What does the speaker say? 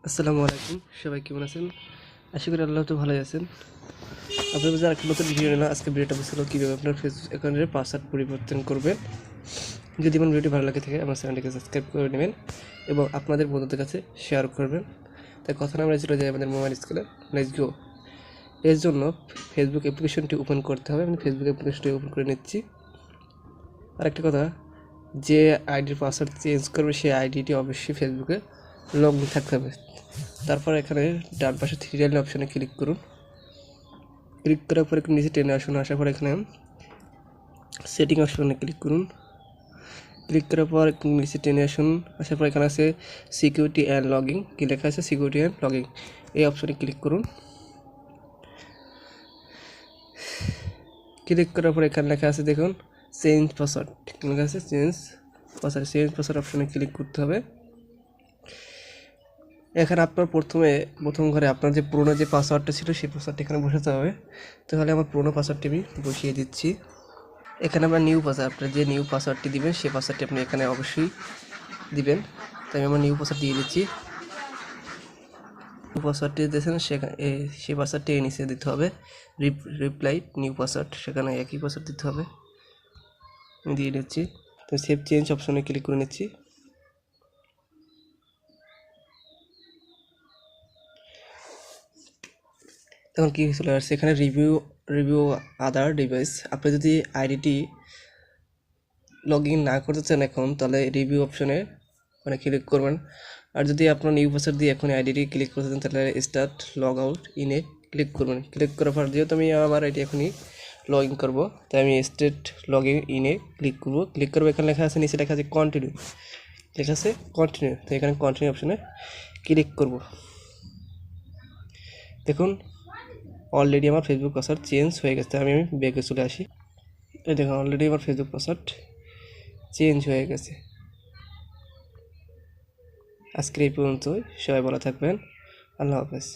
আসসালামু আলাইকুম, সবাই কেমন আছেন? আশা করি আল্লাহ তো ভালোই আছেন। আপনাদের যারা একটা নতুন ভিডিও নিলাম, আজকে ভিডিওটা বুঝলো কীভাবে আপনার ফেসবুক অ্যাকাউন্টের পাসওয়ার্ড পরিবর্তন করবেন। যদি আমার ভিডিওটি ভালো লাগে থাকে আমার চ্যানেলটিকে সাবস্ক্রাইব করে নেবেন এবং আপনাদের বন্ধুদের কাছে শেয়ার করবেন। তাই কথা না আমরা চলে যাই আমাদের মোবাইল স্ক্রিনে। Let's go. এর জন্য ফেসবুক অ্যাপ্লিকেশনটি ওপেন করতে হবে। আমি ফেসবুক অ্যাপ্লিকেশনটি ওপেন করে নিচ্ছি। আরেকটা কথা, যে আইডির পাসওয়ার্ড চেঞ্জ করবে সেই আইডিটি অবশ্যই ফেসবুকে লগ ইন থাকতে হবে। তারপর এখানে ডান পাশে থ্রি লাইন অপশানে ক্লিক করুন। ক্লিক করার পর একটু নিচে টেনে আসুন। আসার পর এখানে সেটিং অপশানে ক্লিক করুন। ক্লিক করার পর একটু নিচে টেনে আসুন। আসার পর এখানে আছে সিকিউরিটি অ্যান্ড লগিং, কী লেখা আছে সিকিউরিটি অ্যান্ড লগিং, এই অপশানে ক্লিক করুন। ক্লিক করার পর এখানে লেখা আছে দেখুন চেঞ্জ পাসওয়ার্ড, লেখা আছে চেঞ্জ পাসওয়ার্ড অপশানে ক্লিক করতে হবে। এখানে আপনার প্রথম ঘরে আপনার যে পুরোনো যে পাসওয়ার্ডটা ছিল সেই পাসওয়ার্ডটা এখানে বসাতে হবে। তাহলে আমার পুরোনো পাসওয়ার্ডটি আমি বসিয়ে দিচ্ছি। এখানে আমরা নিউ পাসওয়ার্ড, আপনার যে নিউ পাসওয়ার্ডটি দিবেন সেই পাসওয়ার্ডটি আপনি এখানে অবশ্যই দিবেন। তাই আমি আমার নিউ পাসওয়ার্ড দিয়ে দিচ্ছি। নিউ পাসওয়ার্ডটি দিয়েছেন সেই পাসওয়ার্ডটি নিচে দিতে হবে রিপ্লাই নিউ পাসওয়ার্ড, সেখানে একই পাসওয়ার্ড দিতে হবে। আমি দিয়ে দিচ্ছি। তো সেভ চেঞ্জ অপশনে ক্লিক করে নিচ্ছি। তখন কী চলে আসছে এখানে রিভিউ আদার ডিভাইস। আপনি যদি আইডিটি লগ ইন না করতে চান এখন, তাহলে রিভিউ অপশনে মানে ক্লিক করবেন। আর যদি আপনার নিউ পাসওয়ার্ড দিয়ে এখন আইডিটি ক্লিক করতে চান তাহলে স্টার্ট লগ আউট ইনে ক্লিক করবেন। ক্লিক করার পর যেহেতু আমি আমার আইডি এখনই লগ ইন করবো, তাই আমি স্টার্ট লগ ইনে ক্লিক করবো। ক্লিক করবো, এখানে লেখা আছে নিচে লেখা আছে কন্টিনিউ, লেখা আছে কন্টিনিউ। তো এখানে কন্টিনিউ অপশনে ক্লিক করব। দেখুন অলরেডি আমার ফেসবুক পাসওয়ার্ড চেঞ্জ হয়ে গেছে। আমি ব্যাকে চলে আসি। এই দেখুন অলরেডি আমার ফেসবুক পাসওয়ার্ড চেঞ্জ হয়ে গেছে। আজকের এই পর্যন্তই। সবাই ভালো থাকবেন। আল্লাহ হাফেজ।